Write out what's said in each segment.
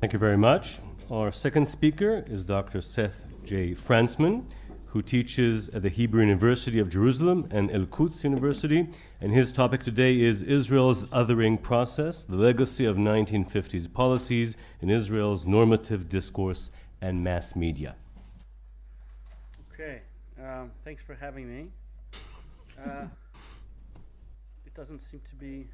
Thank you very much. Our second speaker is Dr. Seth J. Frantzman, who teaches at the Hebrew University of Jerusalem and El-Quds University. And his topic today is Israel's othering process, the legacy of 1950s policies in Israel's normative discourse and mass media. Okay, thanks for having me. It doesn't seem to be...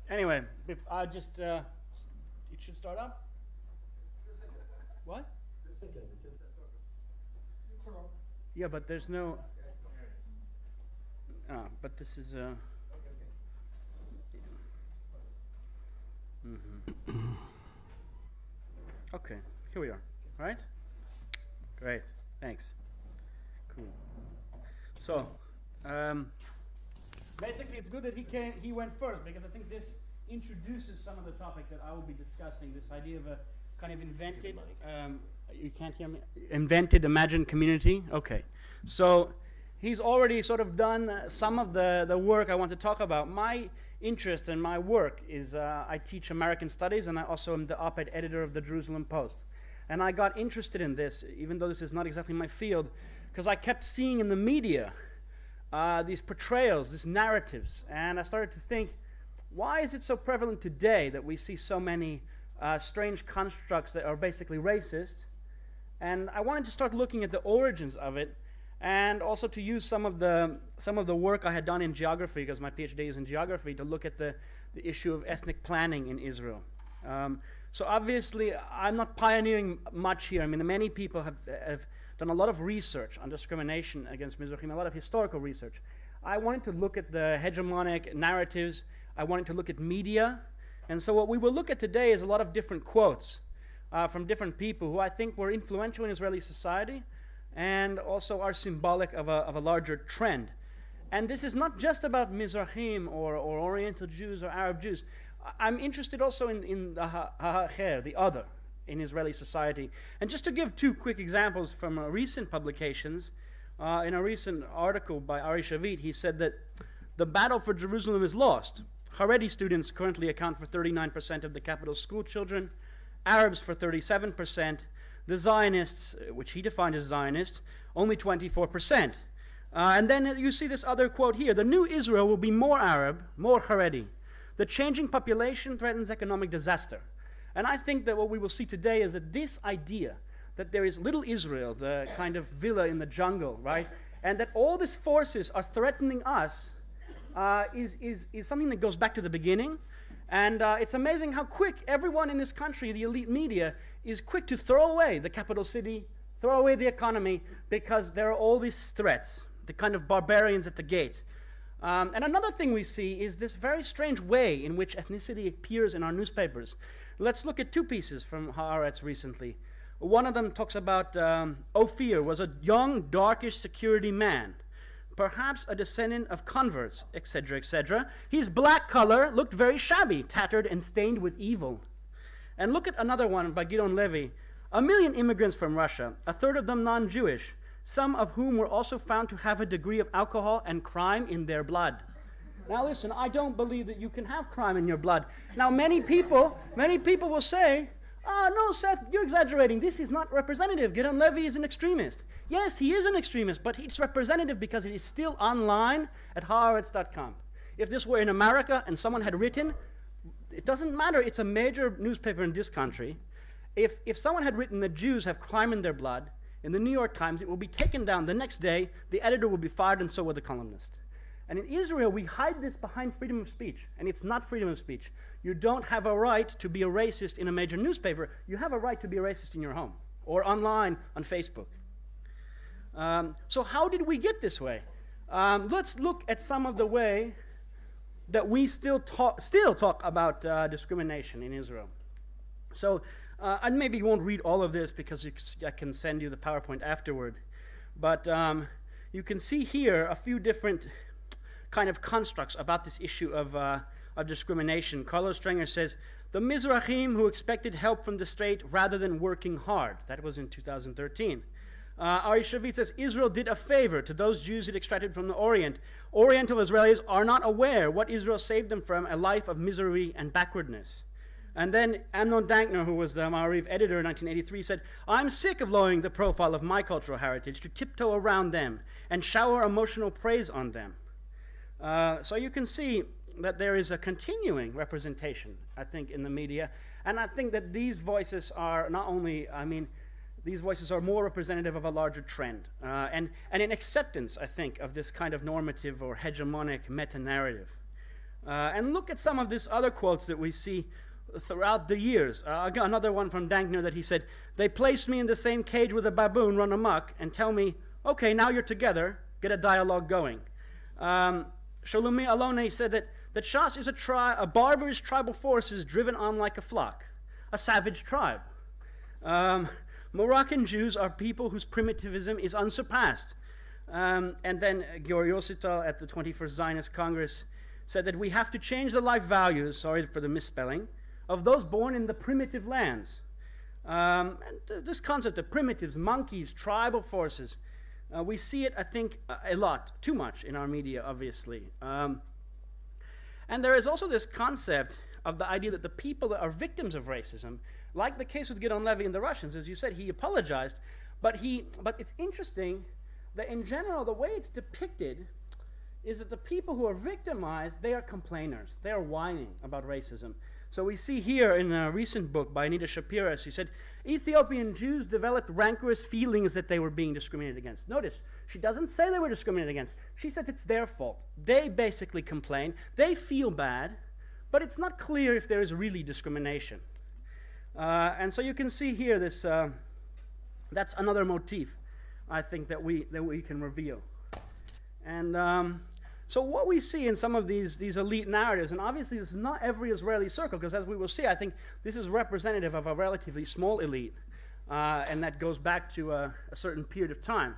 Anyway, if I just... it should start up? What? Yeah, but there's no... but this is... Okay, here we are. Right? Great, thanks. Cool. So, basically it's good that he went first, because I think this introduces some of the topic that I will be discussing, this idea of a kind of invented, you can't hear me? Invented imagined community. Okay. So he's already sort of done some of the work I want to talk about. My interest in my work is I teach American studies, and I also am the op-ed editor of the Jerusalem Post. And I got interested in this, even though this is not exactly my field, because I kept seeing in the media these portrayals, these narratives, and I started to think, why is it so prevalent today that we see so many strange constructs that are basically racist? And I wanted to start looking at the origins of it, and also to use some of the work I had done in geography, because my PhD is in geography, to look at the issue of ethnic planning in Israel. So obviously, I'm not pioneering much here. I mean, many people have done a lot of research on discrimination against Mizrahim, a lot of historical research. I wanted to look at the hegemonic narratives. I wanted to look at media. And so what we will look at today is a lot of different quotes from different people who I think were influential in Israeli society and also are symbolic of a larger trend. And this is not just about Mizrahim or Oriental Jews or Arab Jews. I'm interested also in the other in Israeli society. And just to give two quick examples from recent publications, in a recent article by Ari Shavit, he said that the battle for Jerusalem is lost. Haredi students currently account for 39% of the capital school children, Arabs for 37%, the Zionists, which he defined as Zionists, only 24%. And then you see this other quote here: the new Israel will be more Arab, more Haredi. The changing population threatens economic disaster. And I think that what we will see today is that this idea that there is little Israel, the kind of villa in the jungle, right, and that all these forces are threatening us, is something that goes back to the beginning. And it's amazing how quick everyone in this country, the elite media, is quick to throw away the capital city, throw away the economy, because there are all these threats, the kind of barbarians at the gate. And another thing we see is this very strange way in which ethnicity appears in our newspapers. Let's look at two pieces from Haaretz recently. One of them talks about Ophir was a young, darkish security man, perhaps a descendant of converts, etc., etc. His black color looked very shabby, tattered and stained with evil. And look at another one by Gideon Levy. 1 million immigrants from Russia, a third of them non-Jewish, some of whom were also found to have a degree of alcohol and crime in their blood. Now listen, I don't believe that you can have crime in your blood. Now many people will say, no, Seth, you're exaggerating. This is not representative. Gideon Levy is an extremist. Yes, he is an extremist, but it's representative because it is still online at haaretz.com. If this were in America and someone had written, it doesn't matter, it's a major newspaper in this country. If someone had written that Jews have crime in their blood, in the New York Times, it will be taken down the next day, the editor will be fired, and so will the columnist. And in Israel, we hide this behind freedom of speech, and it's not freedom of speech. You don't have a right to be a racist in a major newspaper. You have a right to be a racist in your home or online on Facebook. So how did we get this way? Let's look at some of the way that we still talk about discrimination in Israel. So I maybe won't read all of this because I can send you the PowerPoint afterward. But you can see here a few different kind of constructs about this issue of discrimination. Carlos Strenger says, the Mizrahim who expected help from the state rather than working hard. That was in 2013. Ari Shavit says, Israel did a favor to those Jews it extracted from the Orient. Oriental Israelis are not aware what Israel saved them from, a life of misery and backwardness. And then Amnon Dankner, who was the Ma'ariv editor in 1983, said, I'm sick of lowering the profile of my cultural heritage to tiptoe around them and shower emotional praise on them. So you can see that there is a continuing representation, I think, in the media. And I think that these voices are not only, these voices are more representative of a larger trend. And an acceptance, I think, of this kind of normative or hegemonic meta-narrative. And look at some of these other quotes that we see throughout the years. Another one from Dankner that he said, they placed me in the same cage with a baboon, run amok, and tell me, okay, now you're together, get a dialogue going. Shalomit Aloni said that Shas is a barbarous tribal force is driven on like a flock, a savage tribe. Moroccan Jews are people whose primitivism is unsurpassed. And then Gior Yosital at the 21st Zionist Congress said that we have to change the life values, sorry for the misspelling, of those born in the primitive lands. And this concept of primitives, monkeys, tribal forces, we see it, I think, a lot, too much in our media, obviously. And there is also this concept of the idea that the people that are victims of racism, like the case with Gideon Levy and the Russians, as you said, he apologized, but it's interesting that in general, the way it's depicted is that the people who are victimized, they are complainers. They are whining about racism. So we see here in a recent book by Anita Shapira, she said, Ethiopian Jews developed rancorous feelings that they were being discriminated against. Notice, she doesn't say they were discriminated against. She said it's their fault. They basically complain. They feel bad, but it's not clear if there is really discrimination. And so you can see here this, that's another motif, I think, that we can reveal. And so what we see in some of these elite narratives, and obviously this is not every Israeli circle, because as we will see, I think this is representative of a relatively small elite, and that goes back to a certain period of time.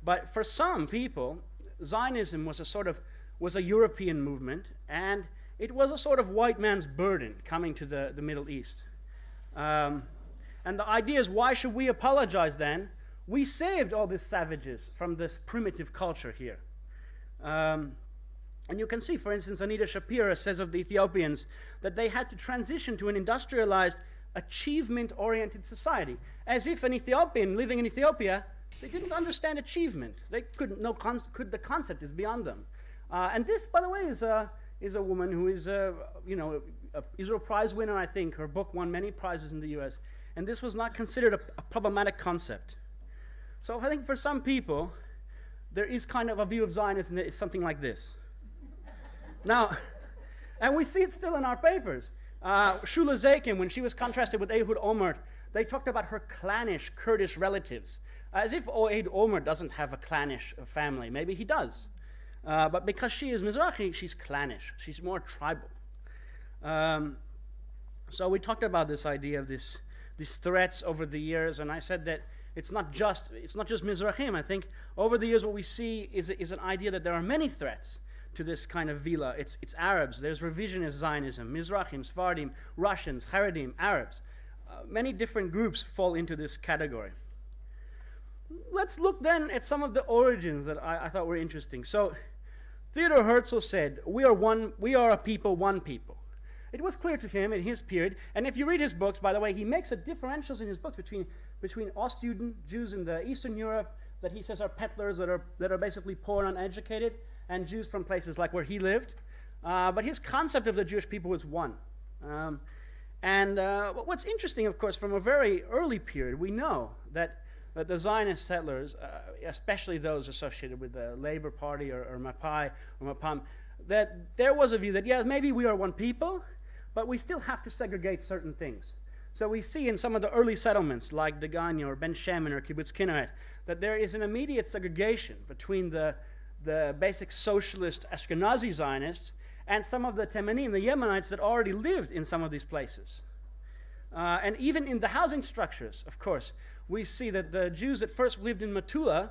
But for some people, Zionism was a European movement, and it was a sort of white man's burden coming to the Middle East. And the idea is, why should we apologize then? We saved all these savages from this primitive culture here. And you can see, for instance, Anita Shapira says of the Ethiopians that they had to transition to an industrialized, achievement-oriented society, as if an Ethiopian living in Ethiopia, they didn't understand achievement. They couldn't know the concept is beyond them. And this, by the way, is a woman who is a Israel Prize winner, I think. Her book won many prizes in the U.S. And this was not considered a problematic concept. So I think for some people, there is kind of a view of Zionism that is something like this. Now, and we see it still in our papers. Shula Zakin, when she was contrasted with Ehud Olmert, they talked about her clannish Kurdish relatives, as if Ehud Olmert doesn't have a clannish family. Maybe he does. But because she is Mizrahi, she's clannish. She's more tribal. So we talked about this idea of these threats over the years, and I said that it's not just Mizrahim. I think over the years what we see is an idea that there are many threats to this kind of vila. It's Arabs. There's revisionist Zionism, Mizrahim, Sephardim, Russians, Haredim, Arabs. Many different groups fall into this category. Let's look then at some of the origins that I thought were interesting. So Theodor Herzl said, we are a people, one people. It was clear to him in his period, and if you read his books, by the way, he makes a differentials in his books between Ostjuden, Jews in the Eastern Europe, that he says are peddlers that are basically poor and uneducated, and Jews from places like where he lived. But his concept of the Jewish people was one. What's interesting, of course, from a very early period, we know that the Zionist settlers, especially those associated with the Labor Party or Mapai or Mapam, that there was a view that, yeah, maybe we are one people, but we still have to segregate certain things. So we see in some of the early settlements, like Degania or Ben Shemen or Kibbutz Kinneret, that there is an immediate segregation between the basic socialist Ashkenazi Zionists and some of the Temenim, the Yemenites that already lived in some of these places. And even in the housing structures, of course, we see that the Jews that first lived in Metula,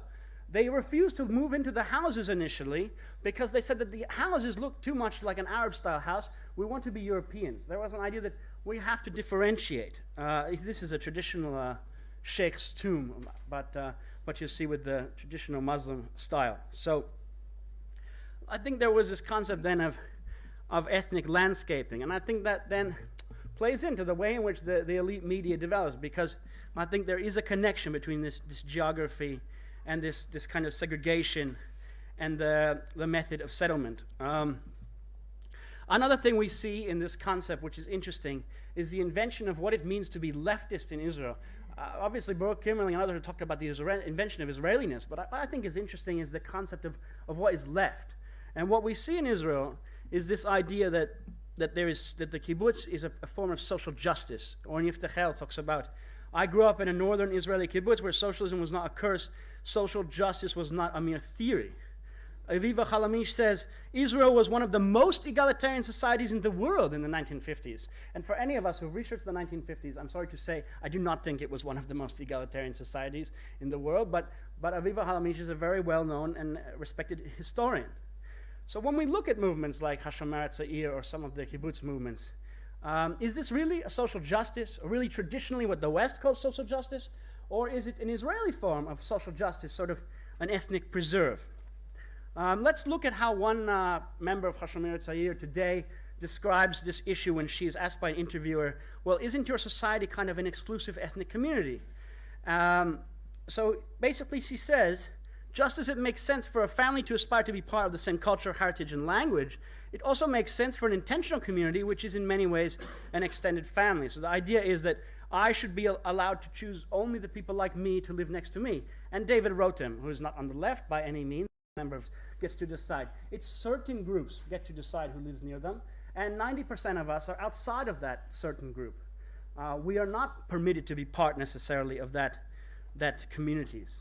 they refused to move into the houses initially because they said that the houses looked too much like an Arab-style house. We want to be Europeans. There was an idea that we have to differentiate. This is a traditional sheikh's tomb, but what you see with the traditional Muslim style. So I think there was this concept then of ethnic landscaping, and I think that then plays into the way in which the elite media develops, because I think there is a connection between this geography and this kind of segregation and the method of settlement. Another thing we see in this concept, which is interesting, is the invention of what it means to be leftist in Israel. Obviously, Baruch Kimmerling and others have talked about the invention of Israeliness, but what I think is interesting is the concept of what is left. And what we see in Israel is this idea that the kibbutz is a form of social justice. Or Yiftachel talks about, I grew up in a northern Israeli kibbutz where socialism was not a curse, social justice was not a mere theory. Aviva Halamish says, Israel was one of the most egalitarian societies in the world in the 1950s. And for any of us who've researched the 1950s, I'm sorry to say, I do not think it was one of the most egalitarian societies in the world, but Aviva Halamish is a very well-known and respected historian. So when we look at movements like Hashimaritzai or some of the kibbutz movements, is this really a social justice, or really traditionally what the West calls social justice, or is it an Israeli form of social justice, sort of an ethnic preserve? Let's look at how one member of Hashimaritzai today describes this issue when she is asked by an interviewer, well, isn't your society kind of an exclusive ethnic community? So basically she says, just as it makes sense for a family to aspire to be part of the same culture, heritage, and language, it also makes sense for an intentional community, which is in many ways an extended family. So the idea is that I should be allowed to choose only the people like me to live next to me. And David Rotem, who is not on the left by any means, members, gets to decide. It's certain groups get to decide who lives near them, and 90% of us are outside of that certain group. We are not permitted to be part necessarily of that communities.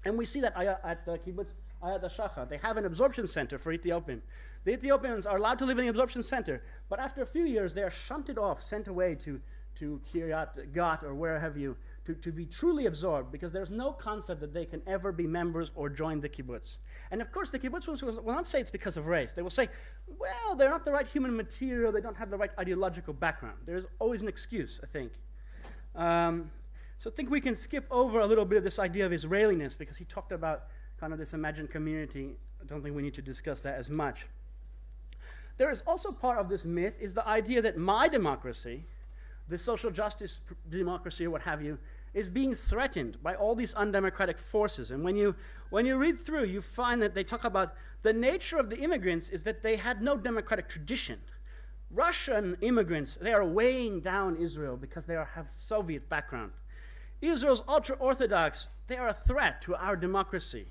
And we see that at the kibbutz Ayat HaShachar. They have an absorption center for Ethiopian. The Ethiopians are allowed to live in the absorption center, but after a few years they are shunted off, sent away to Kiryat Gat or where have you, to be truly absorbed, because there's no concept that they can ever be members or join the kibbutz. And of course the kibbutz will not say it's because of race. They will say, well, they're not the right human material, they don't have the right ideological background. There's always an excuse, I think. So I think we can skip over a little bit of this idea of Israeliness, because he talked about kind of this imagined community. I don't think we need to discuss that as much. There is also part of this myth is the idea that my democracy, the social justice democracy or what have you, is being threatened by all these undemocratic forces. And when you read through, you find that they talk about the nature of the immigrants is that they had no democratic tradition. Russian immigrants, they are weighing down Israel because they have Soviet background. Israel's ultra-Orthodox, they are a threat to our democracy.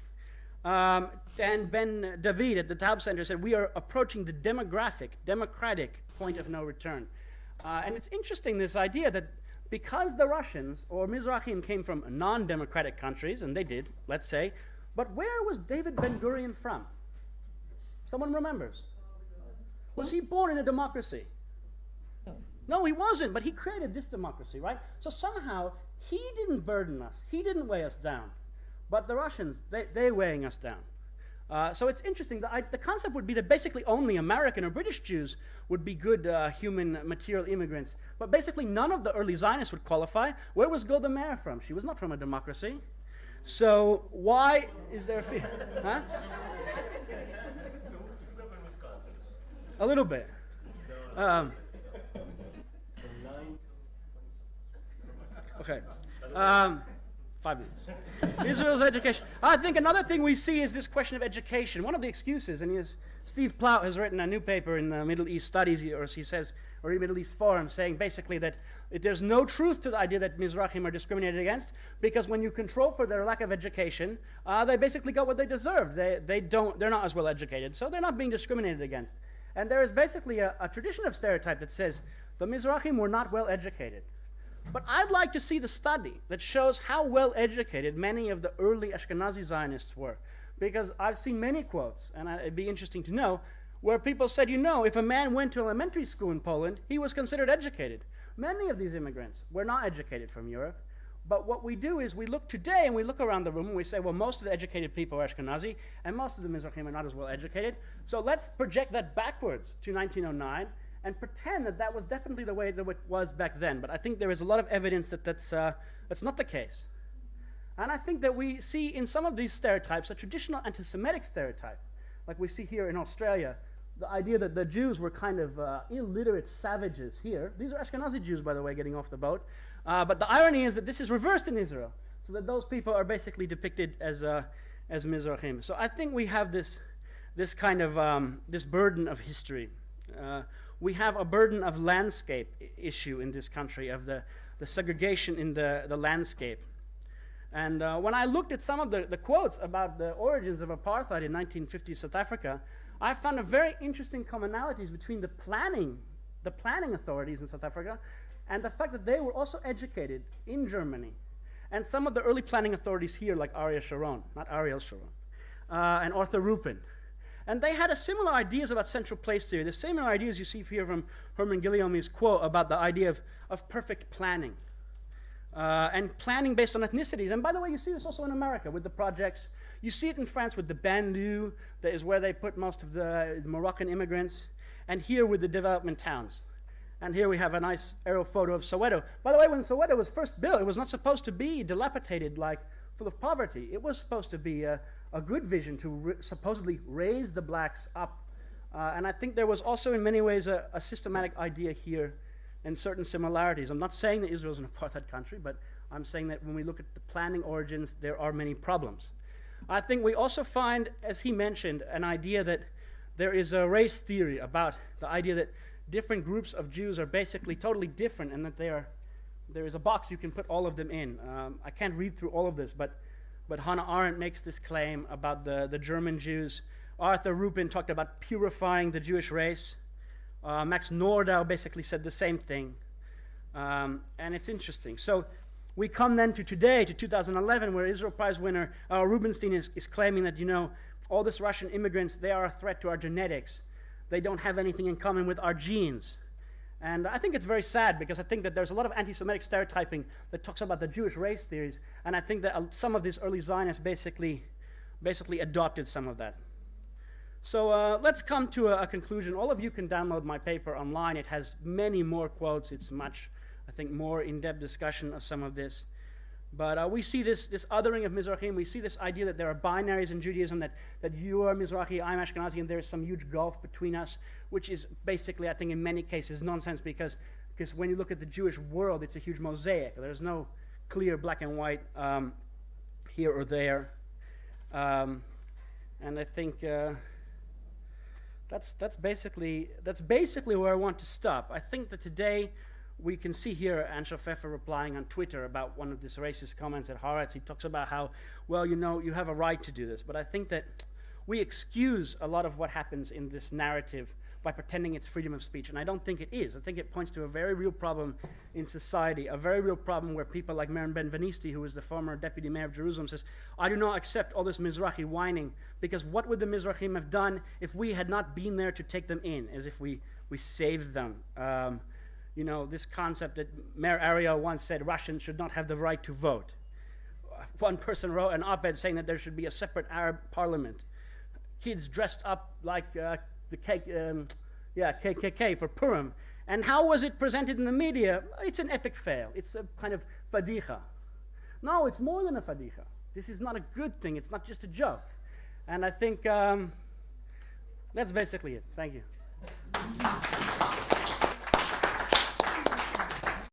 And Ben David at the Taub Center said, we are approaching the democratic point of no return. And it's interesting, this idea that because the Russians or Mizrahim came from non-democratic countries, and they did, let's say, but where was David Ben-Gurion from? Someone remembers? Was he born in a democracy? No, he wasn't, but he created this democracy, right? So somehow, he didn't burden us. He didn't weigh us down. But the Russians, they're weighing us down. So it's interesting. The concept would be that basically only American or British Jews would be good human material immigrants. But basically none of the early Zionists would qualify. Where was Golda Meir from? She was not from a democracy. So why is there fear? Huh? A little bit. Okay. 5 minutes. Israel's education. I think another thing we see is this question of education. One of the excuses, and Steve Plout has written a new paper in the Middle East Studies, or he says, or Middle East Forum, saying basically that there's no truth to the idea that Mizrahim are discriminated against, because when you control for their lack of education, they basically got what they deserved. They're not as well educated, so they're not being discriminated against. And there is basically a tradition of stereotype that says the Mizrahim were not well educated. But I'd like to see the study that shows how well educated many of the early Ashkenazi Zionists were. Because I've seen many quotes, and it'd be interesting to know, where people said, if a man went to elementary school in Poland, he was considered educated. Many of these immigrants were not educated from Europe. But what we do is we look today and we look around the room and we say, well, most of the educated people are Ashkenazi, and most of the Mizrahim are not as well educated. So let's project that backwards to 1909 and pretend that that was definitely the way that it was back then. But I think there is a lot of evidence that that's not the case. And I think that we see in some of these stereotypes a traditional anti-Semitic stereotype, like we see here in Australia, the idea that the Jews were kind of illiterate savages here. These are Ashkenazi Jews, by the way, getting off the boat. But the irony is that this is reversed in Israel, so that those people are basically depicted as Mizrahim. So I think we have this kind of this burden of history. We have a burden of landscape issue in this country, of the segregation in the landscape. And when I looked at some of the quotes about the origins of apartheid in 1950 South Africa, I found a very interesting commonalities between the planning authorities in South Africa and the fact that they were also educated in Germany. And some of the early planning authorities here, like Ariel Sharon, and Arthur Rupin. And they had similar ideas about central place theory, the similar ideas you see here from Herman Guillaume's quote about the idea of perfect planning. And planning based on ethnicities. And by the way, you see this also in America with the projects. You see it in France with the banlieue, that is where they put most of the Moroccan immigrants. And here with the development towns. And here we have a nice aerial photo of Soweto. By the way, when Soweto was first built, it was not supposed to be dilapidated, like full of poverty. It was supposed to be a good vision to supposedly raise the blacks up. And I think there was also in many ways a systematic idea here and certain similarities. I'm not saying that Israel is an apartheid country, but I'm saying that when we look at the planning origins, there are many problems. I think we also find, as he mentioned, an idea that there is a race theory about the idea that different groups of Jews are basically totally different, and that there is a box you can put all of them in. I can't read through all of this, but Hannah Arendt makes this claim about the German Jews. Arthur Rupin talked about purifying the Jewish race. Max Nordau basically said the same thing. And it's interesting. So we come then to today, to 2011, where Israel Prize winner Rubinstein is claiming that, all these Russian immigrants, they are a threat to our genetics. They don't have anything in common with our genes. And I think it's very sad, because I think that there's a lot of anti-Semitic stereotyping that talks about the Jewish race theories, and I think that some of these early Zionists basically adopted some of that. So let's come to a conclusion. All of you can download my paper online. It has many more quotes. It's much, I think, more in-depth discussion of some of this. But we see this othering of Mizrahim. We see this idea that there are binaries in Judaism, that you are Mizrahi, I'm Ashkenazi, and there is some huge gulf between us, which is basically, I think, in many cases nonsense, because when you look at the Jewish world, it's a huge mosaic. There's no clear black and white here or there. And I think that's basically where I want to stop. I think that today we can see here Ansel Pfeffer replying on Twitter about one of these racist comments at Haaretz. He talks about how, well, you have a right to do this. But I think that we excuse a lot of what happens in this narrative by pretending it's freedom of speech, and I don't think it is. I think it points to a very real problem in society, a very real problem where people like Maren Ben-Venisti, who was the former deputy mayor of Jerusalem, says, I do not accept all this Mizrahi whining, because what would the Mizrahim have done if we had not been there to take them in, as if we saved them? This concept that Mayor Ariel once said Russians should not have the right to vote. One person wrote an op-ed saying that there should be a separate Arab parliament. Kids dressed up like the KKK for Purim. And how was it presented in the media? It's an epic fail. It's a kind of fadicha. No, it's more than a fadicha. This is not a good thing. It's not just a joke. And I think that's basically it. Thank you.